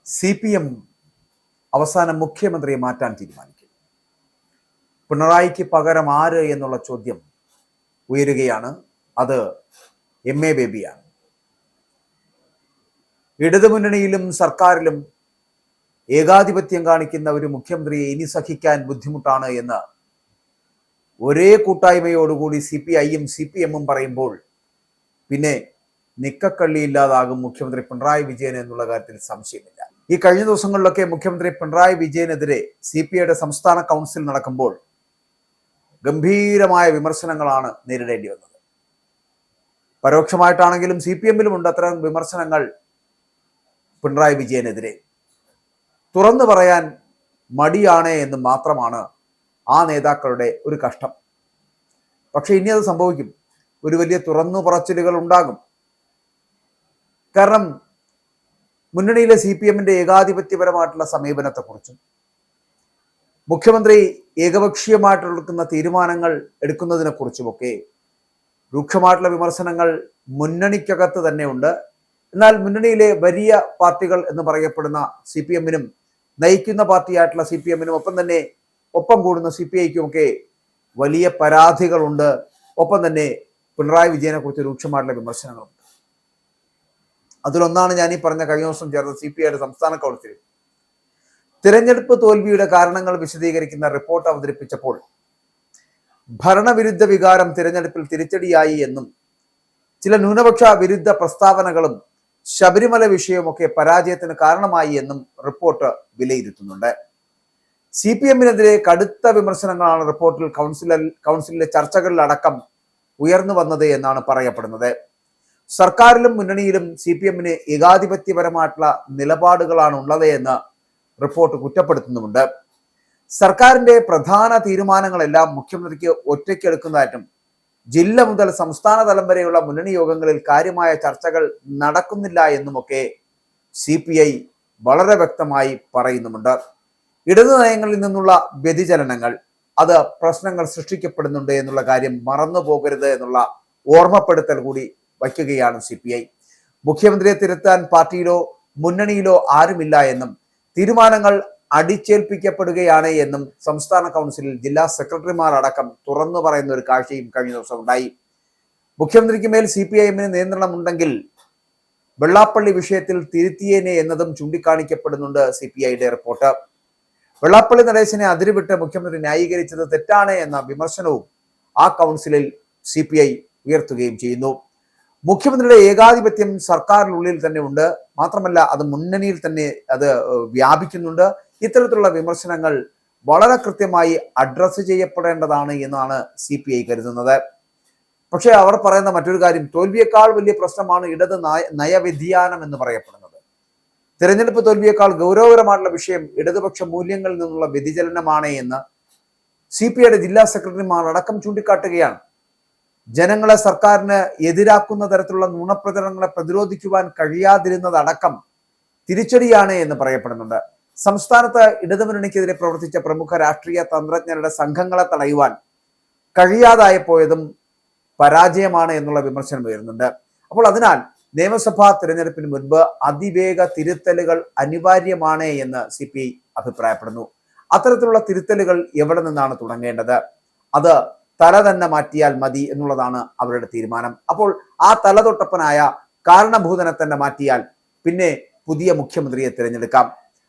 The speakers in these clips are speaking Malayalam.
CPM അവസാനം മുഖ്യമന്ത്രിയെ മാറ്റാൻ തീരുമാനിക്കും. പിണറായിക്ക് പകരം ആര് എന്നുള്ള ചോദ്യം ഉയരുകയാണ്. അത് MA ബേബിയാണ്. ഇടതുമുന്നണിയിലും സർക്കാരിലും ഏകാധിപത്യം കാണിക്കുന്ന ഒരു മുഖ്യമന്ത്രിയെ ഇനി സഹിക്കാൻ ബുദ്ധിമുട്ടാണ് എന്ന് ഒരേ കൂട്ടായ്മയോടുകൂടി CPIയും CPMും പറയുമ്പോൾ പിന്നെ നിക്കക്കള്ളിയില്ലാതാകും മുഖ്യമന്ത്രി പിണറായി വിജയൻ എന്നുള്ള കാര്യത്തിൽ സംശയമില്ല. ഈ കഴിഞ്ഞ ദിവസങ്ങളിലൊക്കെ മുഖ്യമന്ത്രി പിണറായി വിജയനെതിരെ CPIയുടെ സംസ്ഥാന കൗൺസിൽ നടക്കുമ്പോൾ ഗംഭീരമായ വിമർശനങ്ങളാണ് നേരിടേണ്ടി വന്നത്. പരോക്ഷമായിട്ടാണെങ്കിലും CPMലും ഉണ്ട് അത്തരം വിമർശനങ്ങൾ പിണറായി വിജയനെതിരെ. തുറന്നു പറയാൻ മടിയാണ് എന്ന് മാത്രമാണ് ആ നേതാക്കളുടെ ഒരു കഷ്ടം. പക്ഷെ ഇനി അത് സംഭവിക്കും. ഒരു വലിയ തുറന്നു പറച്ചിലുകൾ ഉണ്ടാകും. കാരണം മുന്നണിയിലെ CPMന്റെ ഏകാധിപത്യപരമായിട്ടുള്ള സമീപനത്തെക്കുറിച്ചും മുഖ്യമന്ത്രി ഏകപക്ഷീയമായിട്ടെടുക്കുന്ന തീരുമാനങ്ങൾ എടുക്കുന്നതിനെ കുറിച്ചുമൊക്കെ രൂക്ഷമായിട്ടുള്ള വിമർശനങ്ങൾ മുന്നണിക്കകത്ത് തന്നെ ഉണ്ട്. എന്നാൽ മുന്നണിയിലെ വലിയ പാർട്ടികൾ എന്ന് പറയപ്പെടുന്ന CPMനും നയിക്കുന്ന പാർട്ടിയായിട്ടുള്ള CPMനും ഒപ്പം കൂടുന്ന CPIക്കുമൊക്കെ വലിയ പരാതികളുണ്ട്. ഒപ്പം തന്നെ പിണറായി വിജയനെ കുറിച്ച് രൂക്ഷമായിട്ടുള്ള വിമർശനങ്ങളുണ്ട്. അതിലൊന്നാണ് ഞാൻ ഈ പറഞ്ഞ കഴിഞ്ഞ ദിവസം ചേർന്ന CPIയുടെ സംസ്ഥാന കൗൺസിൽ തിരഞ്ഞെടുപ്പ് തോൽവിയുടെ കാരണങ്ങൾ വിശദീകരിക്കുന്ന റിപ്പോർട്ട് അവതരിപ്പിച്ചപ്പോൾ ഭരണവിരുദ്ധ വികാരം തിരഞ്ഞെടുപ്പിൽ തിരിച്ചടിയായി എന്നും ചില ന്യൂനപക്ഷ വിരുദ്ധ പ്രസ്താവനകളും ശബരിമല വിഷയവുമൊക്കെ പരാജയത്തിന് കാരണമായി എന്നും റിപ്പോർട്ട് വിലയിരുത്തുന്നുണ്ട്. CPMനെതിരെ കടുത്ത വിമർശനങ്ങളാണ് റിപ്പോർട്ടിൽ കൗൺസിലിലെ ചർച്ചകളിലടക്കം ഉയർന്നു വന്നത് എന്നാണ് പറയപ്പെടുന്നത്. സർക്കാരിലും മുന്നണിയിലും CPMന് ഏകാധിപത്യപരമായിട്ടുള്ള നിലപാടുകളാണ് ഉള്ളത് എന്ന് റിപ്പോർട്ട് കുറ്റപ്പെടുത്തുന്നുമുണ്ട്. സർക്കാരിന്റെ പ്രധാന തീരുമാനങ്ങളെല്ലാം മുഖ്യമന്ത്രിക്ക് ഒറ്റയ്ക്കെടുക്കുന്നതായിട്ടും ജില്ല മുതൽ സംസ്ഥാന തലം വരെയുള്ള മുന്നണി യോഗങ്ങളിൽ കാര്യമായ ചർച്ചകൾ നടക്കുന്നില്ല എന്നുമൊക്കെ CPI വളരെ വ്യക്തമായി പറയുന്നുമുണ്ട്. ഇടതു നയങ്ങളിൽ നിന്നുള്ള വ്യതിചലനങ്ങൾ അത് പ്രശ്നങ്ങൾ സൃഷ്ടിക്കപ്പെടുന്നുണ്ട് എന്നുള്ള കാര്യം മറന്നു പോകരുത് എന്നുള്ള ഓർമ്മപ്പെടുത്തൽ കൂടി വയ്ക്കുകയാണ് CPI. മുഖ്യമന്ത്രിയെ തിരുത്താൻ പാർട്ടിയിലോ മുന്നണിയിലോ ആരുമില്ല എന്നും തീരുമാനങ്ങൾ അടിച്ചേൽപ്പിക്കപ്പെടുകയാണ് എന്നും സംസ്ഥാന കൗൺസിലിൽ ജില്ലാ സെക്രട്ടറിമാർ അടക്കം തുറന്നു പറയുന്ന ഒരു കാഴ്ചയും കഴിഞ്ഞ ദിവസം ഉണ്ടായി. മുഖ്യമന്ത്രിക്ക് മേൽ CPIഎമ്മിന് നിയന്ത്രണം ഉണ്ടെങ്കിൽ വെള്ളാപ്പള്ളി വിഷയത്തിൽ തിരുത്തിയേനെ എന്നതും ചൂണ്ടിക്കാണിക്കപ്പെടുന്നുണ്ട് CPIയുടെ റിപ്പോർട്ട്. വെള്ളാപ്പള്ളി നടേശനെ അതിരുവിട്ട് മുഖ്യമന്ത്രി ന്യായീകരിച്ചത് തെറ്റാണ് എന്ന വിമർശനവും ആ കൗൺസിലിൽ CPI ഉയർത്തുകയും ചെയ്യുന്നു. മുഖ്യമന്ത്രിയുടെ ഏകാധിപത്യം സർക്കാരിനുള്ളിൽ തന്നെ ഉണ്ട്. മാത്രമല്ല അത് മുന്നണിയിൽ തന്നെ അത് വ്യാപിക്കുന്നുണ്ട്. ഇത്തരത്തിലുള്ള വിമർശനങ്ങൾ വളരെ കൃത്യമായി അഡ്രസ്സ് ചെയ്യപ്പെടേണ്ടതാണ് എന്നാണ് CPI കരുതുന്നത്. പക്ഷെ അവർ പറയുന്ന മറ്റൊരു കാര്യം, തോൽവിയേക്കാൾ വലിയ പ്രശ്നമാണ് ഇടത് നയവ്യതിയാനം എന്ന് പറയപ്പെടുന്നത്. തിരഞ്ഞെടുപ്പ് തോൽവിയേക്കാൾ ഗൗരവകരമായിട്ടുള്ള വിഷയം ഇടതുപക്ഷ മൂല്യങ്ങളിൽ നിന്നുള്ള വ്യതിചലനമാണ് എന്ന് CPIയുടെ ജില്ലാ സെക്രട്ടറിമാർ അടക്കം ചൂണ്ടിക്കാട്ടുകയാണ്. ജനങ്ങളെ സർക്കാരിന് എതിരാക്കുന്ന തരത്തിലുള്ള നുണപ്രചരണങ്ങളെ പ്രതിരോധിക്കുവാൻ കഴിയാതിരുന്നതടക്കം തിരിച്ചടിയാണ് എന്ന് പറയപ്പെടുന്നുണ്ട്. സംസ്ഥാനത്ത് ഇടതുമുന്നണിക്കെതിരെ പ്രവർത്തിച്ച പ്രമുഖ രാഷ്ട്രീയ തന്ത്രജ്ഞരുടെ സംഘങ്ങളെ തടയുവാൻ കഴിയാതായപ്പോയതും പരാജയമാണ് എന്നുള്ള വിമർശനം ഉയരുന്നുണ്ട്. അപ്പോൾ അതിനാൽ നിയമസഭാ തിരഞ്ഞെടുപ്പിന് മുൻപ് അതിവേഗ തിരുത്തലുകൾ അനിവാര്യമാണ് എന്ന് CPI അഭിപ്രായപ്പെടുന്നു. അത്തരത്തിലുള്ള തിരുത്തലുകൾ എവിടെ നിന്നാണ് തുടങ്ങേണ്ടത്? അത് തല തന്നെ മാറ്റിയാൽ മതി എന്നുള്ളതാണ് അവരുടെ തീരുമാനം. അപ്പോൾ ആ തലതൊട്ടപ്പനായ കാരണഭൂതനെ തന്നെ മാറ്റിയാൽ പിന്നെ പുതിയ മുഖ്യമന്ത്രിയെ തിരഞ്ഞെടുക്കാം.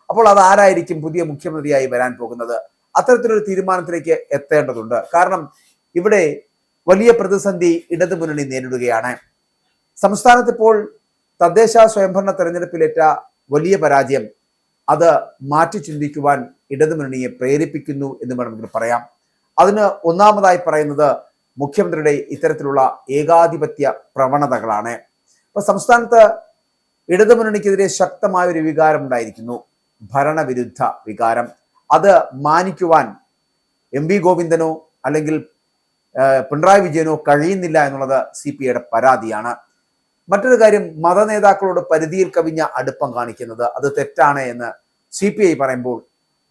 അപ്പോൾ അത് ആരായിരിക്കും പുതിയ മുഖ്യമന്ത്രിയായി വരാൻ പോകുന്നത്? അത്തരത്തിലൊരു തീരുമാനത്തിലേക്ക് എത്തേണ്ടതുണ്ട്. കാരണം ഇവിടെ വലിയ പ്രതിസന്ധി ഇടതുമുന്നണി നേരിടുകയാണ്. സംസ്ഥാനത്ത് ഇപ്പോൾ തദ്ദേശ സ്വയംഭരണ തെരഞ്ഞെടുപ്പിലേറ്റ വലിയ പരാജയം അത് മാറ്റി ചിന്തിക്കുവാൻ ഇടതുമുന്നണിയെ പ്രേരിപ്പിക്കുന്നു എന്ന് വേണമെങ്കിൽ പറയാം. അതിന് ഒന്നാമതായി പറയുന്നത് മുഖ്യമന്ത്രിയുടെ ഇത്തരത്തിലുള്ള ഏകാധിപത്യ പ്രവണതകളാണ്. ഇപ്പൊ സംസ്ഥാനത്ത് ഇടതുമുന്നണിക്കെതിരെ ശക്തമായ ഒരു വികാരം ഉണ്ടായിരിക്കുന്നു, ഭരണവിരുദ്ധ വികാരം. അത് മാനിക്കുവാൻ MV ഗോവിന്ദനോ അല്ലെങ്കിൽ പിണറായി വിജയനോ കഴിയുന്നില്ല എന്നുള്ളത് CPIയുടെ പരാതിയാണ്. മറ്റൊരു കാര്യം, മതനേതാക്കളോട് പരിധിയിൽ കവിഞ്ഞ അടുപ്പം കാണിക്കുന്നത് അത് തെറ്റാണ് എന്ന് CPI പറയുമ്പോൾ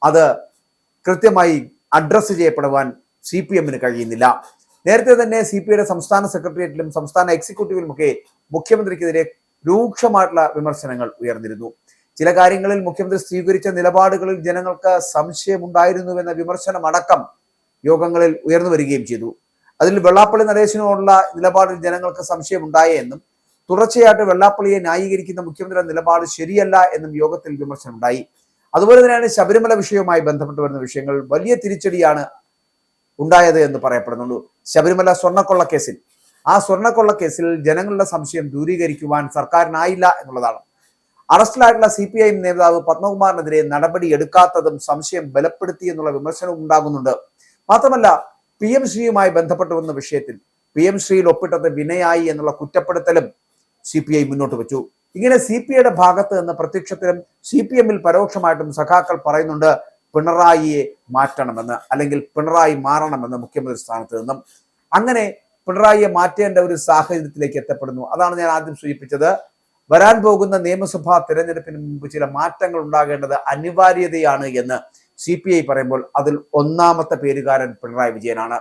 അത് കൃത്യമായി അഡ്രസ്സ് ചെയ്യപ്പെടുവാൻ CPMന് കഴിയുന്നില്ല. നേരത്തെ തന്നെ CPIയുടെ സംസ്ഥാന സെക്രട്ടേറിയറ്റിലും സംസ്ഥാന എക്സിക്യൂട്ടീവിലുമൊക്കെ മുഖ്യമന്ത്രിക്കെതിരെ രൂക്ഷമായിട്ടുള്ള വിമർശനങ്ങൾ ഉയർന്നിരുന്നു. ചില കാര്യങ്ങളിൽ മുഖ്യമന്ത്രി സ്വീകരിച്ച നിലപാടുകളിൽ ജനങ്ങൾക്ക് സംശയമുണ്ടായിരുന്നുവെന്ന വിമർശനം അടക്കം യോഗങ്ങളിൽ ഉയർന്നു വരികയും ചെയ്തു. അതിൽ വെള്ളാപ്പള്ളി നടേശനോടുള്ള നിലപാടിൽ ജനങ്ങൾക്ക് സംശയമുണ്ടായേ എന്നും തുടർച്ചയായിട്ട് വെള്ളാപ്പള്ളിയെ ന്യായീകരിക്കുന്ന മുഖ്യമന്ത്രിയുടെ നിലപാട് ശരിയല്ല എന്നും യോഗത്തിൽ വിമർശനമുണ്ടായി. അതുപോലെ തന്നെയാണ് ശബരിമല വിഷയവുമായി ബന്ധപ്പെട്ട് വരുന്ന വിഷയങ്ങൾ വലിയ തിരിച്ചടിയാണ് ഉണ്ടായത് എന്ന് പറയപ്പെടുന്നുള്ളൂ. ശബരിമല സ്വർണ്ണക്കൊള്ളക്കേസിൽ ആ സ്വർണ്ണക്കൊള്ളക്കേസിൽ ജനങ്ങളുടെ സംശയം ദൂരീകരിക്കുവാൻ സർക്കാരിനായില്ല എന്നുള്ളതാണ്. അറസ്റ്റിലായിട്ടുള്ള CPIM നേതാവ് പത്മകുമാറിനെതിരെ നടപടി എടുക്കാത്തതും സംശയം ബലപ്പെടുത്തി എന്നുള്ള വിമർശനവും ഉണ്ടാകുന്നുണ്ട്. മാത്രമല്ല PM ശ്രീയുമായി ബന്ധപ്പെട്ട് വന്ന വിഷയത്തിൽ PM ശ്രീയിൽ ഒപ്പിട്ടത് വിനയായി എന്നുള്ള കുറ്റപ്പെടുത്തലും CPI മുന്നോട്ട് വെച്ചു. ഇങ്ങനെ CPIയുടെ ഭാഗത്ത് നിന്ന് പ്രത്യക്ഷത്തിലും CPM-ൽ പരോക്ഷമായിട്ടും സഖാക്കൾ പറയുന്നുണ്ട് പിണറായിയെ മാറ്റണമെന്ന്, അല്ലെങ്കിൽ പിണറായി മാറണമെന്ന് മുഖ്യമന്ത്രി സ്ഥാനത്ത് നിന്നും. അങ്ങനെ പിണറായിയെ മാറ്റേണ്ട ഒരു സാഹചര്യത്തിലേക്ക് എത്തപ്പെടുന്നു. അതാണ് ഞാൻ ആദ്യം സൂചിപ്പിച്ചത്. വരാൻ പോകുന്ന നിയമസഭാ തിരഞ്ഞെടുപ്പിന് മുമ്പ് ചില മാറ്റങ്ങൾ ഉണ്ടാകേണ്ടത് അനിവാര്യതയാണ് എന്ന് CPI പറയുമ്പോൾ അതിൽ ഒന്നാമത്തെ പേരുകാരൻ പിണറായി വിജയനാണ്.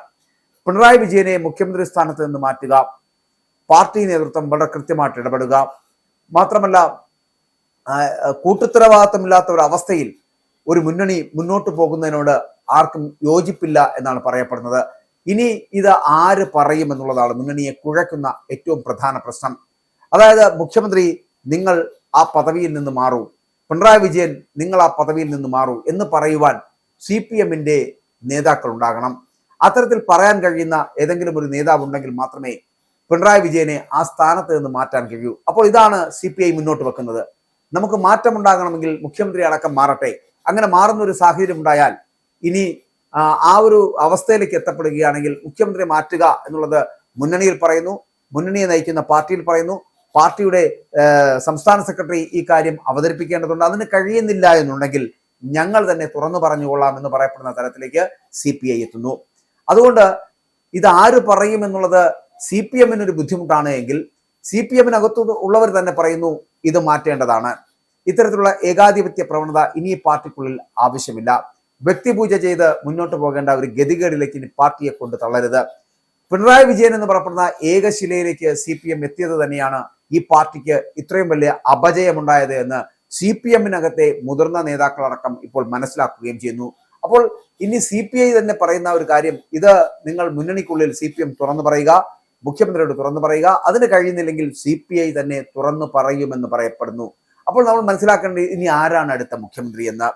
പിണറായി വിജയനെ മുഖ്യമന്ത്രി സ്ഥാനത്ത് നിന്ന് മാറ്റുക, പാർട്ടി നേതൃത്വം വളരെ കൃത്യമായിട്ട് ഇടപെടുക, മാത്രമല്ല കൂട്ടുത്തരവാദിത്തമില്ലാത്ത ഒരു അവസ്ഥയിൽ ഒരു മുന്നണി മുന്നോട്ട് പോകുന്നതിനോട് ആർക്കും യോജിപ്പില്ല എന്നാണ് പറയപ്പെടുന്നത്. ഇനി ഇത് ആര് പറയും എന്നുള്ളതാണ് മുന്നണിയെ കുഴക്കുന്ന ഏറ്റവും പ്രധാന പ്രശ്നം. അതായത് മുഖ്യമന്ത്രി നിങ്ങൾ ആ പദവിയിൽ നിന്ന് മാറൂ, പിണറായി വിജയൻ നിങ്ങൾ ആ പദവിയിൽ നിന്ന് മാറൂ എന്ന് പറയുവാൻ CPM-ന്റെ നേതാക്കൾ ഉണ്ടാകണം. അത്തരത്തിൽ പറയാൻ കഴിയുന്ന ഏതെങ്കിലും ഒരു നേതാവ് ഉണ്ടെങ്കിൽ മാത്രമേ പിണറായി വിജയനെ ആ സ്ഥാനത്ത് നിന്ന് മാറ്റാൻ കഴിയൂ. അപ്പോൾ ഇതാണ് CPI മുന്നോട്ട് വെക്കുന്നത്. നമുക്ക് മാറ്റമുണ്ടാകണമെങ്കിൽ മുഖ്യമന്ത്രി അടക്കം മാറട്ടെ. അങ്ങനെ മാറുന്ന ഒരു സാഹചര്യം ഉണ്ടായാൽ ഇനി ആ ഒരു അവസ്ഥയിലേക്ക് എത്തപ്പെടുകയാണെങ്കിൽ മുഖ്യമന്ത്രി മാറ്റുക എന്നുള്ളത് മുന്നണിയിൽ പറയുന്നു, മുന്നണിയെ നയിക്കുന്ന പാർട്ടിയിൽ പറയുന്നു. പാർട്ടിയുടെ സംസ്ഥാന സെക്രട്ടറി ഈ കാര്യം അവതരിപ്പിക്കേണ്ടതുണ്ട്. അതിന് കഴിയുന്നില്ല എന്നുണ്ടെങ്കിൽ ഞങ്ങൾ തന്നെ തുറന്നു പറഞ്ഞുകൊള്ളാം എന്ന് പറയപ്പെടുന്ന തരത്തിലേക്ക് CPI എത്തുന്നു. അതുകൊണ്ട് ഇത് ആര് പറയും എന്നുള്ളത് CPM-ന് ഒരു ബുദ്ധിമുട്ടാണ് എങ്കിൽ CPM-നകത്തു ഉള്ളവർ തന്നെ പറയുന്നു ഇത് മാറ്റേണ്ടതാണ്. ഇത്തരത്തിലുള്ള ഏകാധിപത്യ പ്രവണത ഇനി പാർട്ടിക്കുള്ളിൽ ആവശ്യമില്ല. വ്യക്തിപൂജ ചെയ്ത് മുന്നോട്ട് പോകേണ്ട ഒരു ഗതികേടിലേക്ക് ഇനി പാർട്ടിയെ കൊണ്ട് തള്ളരുത്. പിണറായി വിജയൻ എന്ന് പറയപ്പെടുന്ന ഏകശിലയിലേക്ക് CPM എത്തിയത് തന്നെയാണ് ഈ പാർട്ടിക്ക് ഇത്രയും വലിയ അപജയമുണ്ടായത് എന്ന് CPM-നകത്തെ മുതിർന്ന നേതാക്കളടക്കം ഇപ്പോൾ മനസ്സിലാക്കുകയും ചെയ്യുന്നു. അപ്പോൾ ഇനി CPI തന്നെ പറയുന്ന ഒരു കാര്യം, ഇത് നിങ്ങൾ മുന്നണിക്കുള്ളിൽ CPM തുറന്നു പറയുക, മുഖ്യമന്ത്രിയോട് തുറന്നു പറയുക. അതിന് കഴിയുന്നില്ലെങ്കിൽ CPI തന്നെ തുറന്നു പറയുമെന്ന് പറയപ്പെടുന്നു. അപ്പോൾ നമ്മൾ മനസ്സിലാക്കേണ്ടത് ഇനി ആരാണ് അടുത്ത മുഖ്യമന്ത്രി എന്ന്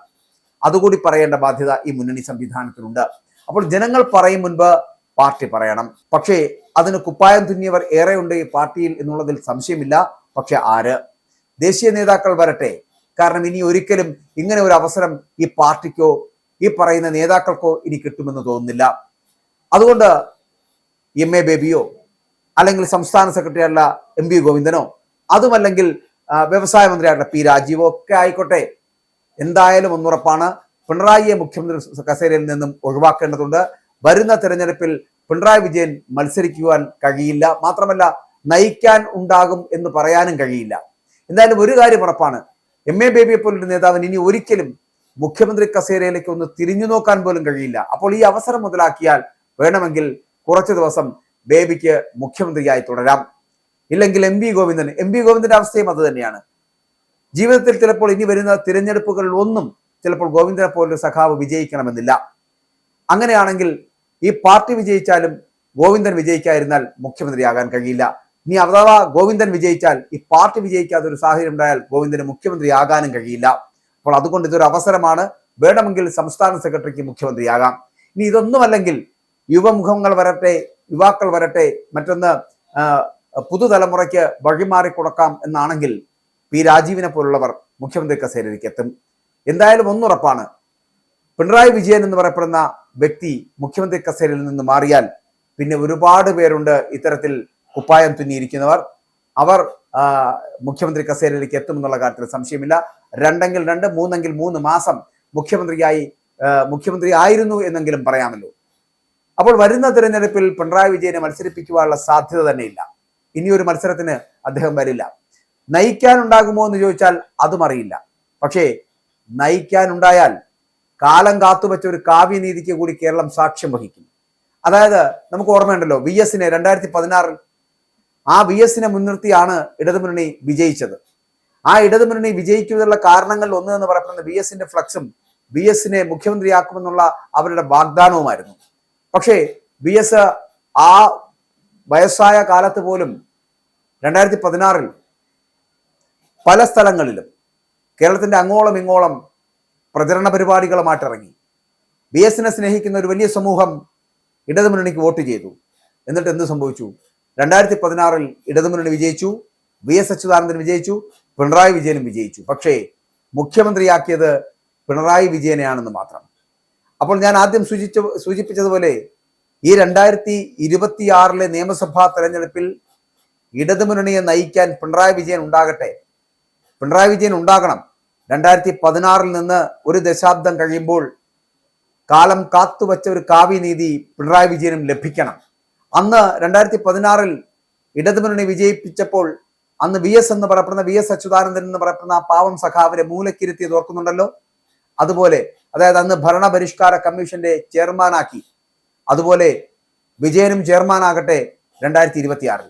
അതുകൂടി പറയേണ്ട ബാധ്യത ഈ മുന്നണി സംവിധാനത്തിനുണ്ട്. അപ്പോൾ ജനങ്ങൾ പറയും മുൻപ് പാർട്ടി പറയണം. പക്ഷേ അതിന് കുപ്പായം തുന്നിയവർ ഏറെയുണ്ട് ഈ പാർട്ടിയിൽ എന്നുള്ളതിൽ സംശയമില്ല. പക്ഷെ ആര്? ദേശീയ നേതാക്കൾ വരട്ടെ. കാരണം ഇനി ഒരിക്കലും ഇങ്ങനെ ഒരു അവസരം ഈ പാർട്ടിക്കോ ഈ പറയുന്ന നേതാക്കൾക്കോ ഇനി കിട്ടുമെന്ന് തോന്നുന്നില്ല. അതുകൊണ്ട് MA ബേബിയോ അല്ലെങ്കിൽ സംസ്ഥാന സെക്രട്ടറി ആയിട്ടുള്ള MV ഗോവിന്ദനോ അതുമല്ലെങ്കിൽ വ്യവസായ മന്ത്രിയായിട്ടുള്ള P രാജീവോ ഒക്കെ ആയിക്കോട്ടെ, എന്തായാലും ഒന്നുറപ്പാണ്, പിണറായിയെ മുഖ്യമന്ത്രി കസേരയിൽ നിന്നും ഒഴിവാക്കേണ്ടതുണ്ട്. വരുന്ന തെരഞ്ഞെടുപ്പിൽ പിണറായി വിജയൻ മത്സരിക്കുവാൻ കഴിയില്ല, മാത്രമല്ല നയിക്കാൻ ഉണ്ടാകും എന്ന് പറയാനും കഴിയില്ല. എന്തായാലും ഒരു കാര്യം ഉറപ്പാണ്, MA ബേബിയെ പോലൊരു നേതാവിന് ഇനി ഒരിക്കലും മുഖ്യമന്ത്രി കസേരയിലേക്ക് ഒന്ന് തിരിഞ്ഞു നോക്കാൻ പോലും കഴിയില്ല. അപ്പോൾ ഈ അവസരം മുതലാക്കിയാൽ വേണമെങ്കിൽ കുറച്ചു ദിവസം ബേബിക്ക് മുഖ്യമന്ത്രിയായി തുടരാം. ഇല്ലെങ്കിൽ MV ഗോവിന്ദന്റെ അവസ്ഥയും അത് തന്നെയാണ്. ജീവിതത്തിൽ ചിലപ്പോൾ ഇനി വരുന്ന തിരഞ്ഞെടുപ്പുകളിൽ ഒന്നും ചിലപ്പോൾ ഗോവിന്ദനെ പോലൊരു സഖാവ് വിജയിക്കണമെന്നില്ല. അങ്ങനെയാണെങ്കിൽ ഈ പാർട്ടി വിജയിച്ചാലും ഗോവിന്ദൻ വിജയിക്കാതിരുന്നാൽ മുഖ്യമന്ത്രിയാകാൻ കഴിയില്ല. ഇനി അഥവാ ഗോവിന്ദൻ വിജയിച്ചാൽ ഈ പാർട്ടി വിജയിക്കാത്ത ഒരു സാഹചര്യം ഉണ്ടായാൽ ഗോവിന്ദന് മുഖ്യമന്ത്രിയാകാനും കഴിയില്ല. അപ്പോൾ അതുകൊണ്ട് ഇതൊരു അവസരമാണ്. വേണമെങ്കിൽ സംസ്ഥാന സെക്രട്ടറിക്ക് മുഖ്യമന്ത്രിയാകാം. ഇനി ഇതൊന്നുമല്ലെങ്കിൽ യുവമുഖങ്ങൾ വരട്ടെ, യുവാക്കൾ വരട്ടെ, മറ്റൊന്ന് പുതുതലമുറയ്ക്ക് വഴിമാറി കൊടുക്കാം എന്നാണെങ്കിൽ P രാജീവിനെ പോലുള്ളവർ മുഖ്യമന്ത്രി കസേരയിലേക്ക് എത്തും. എന്തായാലും ഒന്നുറപ്പാണ്, പിണറായി വിജയൻ എന്ന് പറയപ്പെടുന്ന വ്യക്തി മുഖ്യമന്ത്രി കസേരയിൽ നിന്ന് മാറിയാൽ പിന്നെ ഒരുപാട് പേരുണ്ട് ഇത്തരത്തിൽ കുപ്പായം തുന്നിയിരിക്കുന്നവർ. അവർ മുഖ്യമന്ത്രി കസേരയിലേക്ക് എത്തുമെന്നുള്ള കാര്യത്തിൽ സംശയമില്ല. 2 എങ്കിൽ 2, 3 എങ്കിൽ 3 മാസം മുഖ്യമന്ത്രി ആയിരുന്നു എന്നെങ്കിലും പറയാമല്ലോ. അപ്പോൾ വരുന്ന തിരഞ്ഞെടുപ്പിൽ പിണറായി വിജയനെ മത്സരിപ്പിക്കുവാനുള്ള സാധ്യത തന്നെയില്ല. ഇനിയൊരു മത്സരത്തിന് അദ്ദേഹം വരില്ല. നയിക്കാനുണ്ടാകുമോ എന്ന് ചോദിച്ചാൽ അതും അറിയില്ല. പക്ഷേ നയിക്കാനുണ്ടായാൽ കാലം കാത്തുവെച്ച ഒരു കാവ്യനീതിക്ക് കൂടി കേരളം സാക്ഷ്യം വഹിക്കും. അതായത് നമുക്ക് ഓർമ്മയുണ്ടല്ലോ, VS-നെ 2016 ആ VS-നെ മുൻനിർത്തിയാണ് ഇടതുമുന്നണി വിജയിച്ചത്. ആ ഇടതുമുന്നണി വിജയിക്കുന്നതിനുള്ള കാരണങ്ങളിൽ ഒന്ന് എന്ന് പറയപ്പെടുന്ന വി എസിന്റെ ഫ്ലക്സും വി എസിനെ മുഖ്യമന്ത്രിയാക്കുമെന്നുള്ള അവരുടെ വാഗ്ദാനവുമായിരുന്നു. പക്ഷേ വി എസ് ആ വയസ്സായ കാലത്ത് പോലും 2016 പല സ്ഥലങ്ങളിലും കേരളത്തിന്റെ അങ്ങോളം ഇങ്ങോളം പ്രചരണ പരിപാടികളുമായിട്ട് ഇറങ്ങി. വി എസിനെ സ്നേഹിക്കുന്ന ഒരു വലിയ സമൂഹം ഇടതുമുന്നണിക്ക് വോട്ട് ചെയ്തു. എന്നിട്ട് എന്ത് സംഭവിച്ചു? 2016 ഇടതുമുന്നണി വിജയിച്ചു, വി എസ് അച്യുതാനന്ദൻ വിജയിച്ചു, പിണറായി വിജയനും വിജയിച്ചു. പക്ഷേ മുഖ്യമന്ത്രിയാക്കിയത് പിണറായി വിജയനെയാണെന്ന് മാത്രം. അപ്പോൾ ഞാൻ ആദ്യം സൂചിപ്പിച്ചതുപോലെ ഈ 2026 നിയമസഭാ തെരഞ്ഞെടുപ്പിൽ ഇടതുമുന്നണിയെ നയിക്കാൻ പിണറായി വിജയൻ ഉണ്ടാകട്ടെ. പിണറായി വിജയൻ ഉണ്ടാകണം. 2016 നിന്ന് ഒരു ദശാബ്ദം കഴിയുമ്പോൾ കാലം കാത്തുവച്ച ഒരു കാവ്യനീതി പിണറായി വിജയനും ലഭിക്കണം. അന്ന് 2016 ഇടതുമുന്നണി വിജയിപ്പിച്ചപ്പോൾ അന്ന് വി എസ് എന്ന് പറയപ്പെടുന്ന വി എസ് അച്യുതാനന്ദൻ എന്ന് പറയപ്പെടുന്ന ആ പാവം സഖാവിനെ മൂലക്കിരുത്തിയത് ഓർക്കുന്നുണ്ടല്ലോ. അതുപോലെ അതായത് അന്ന് ഭരണപരിഷ്കാര കമ്മീഷന്റെ ചെയർമാനാക്കി. അതുപോലെ വിജയനും ചെയർമാനാകട്ടെ 2026.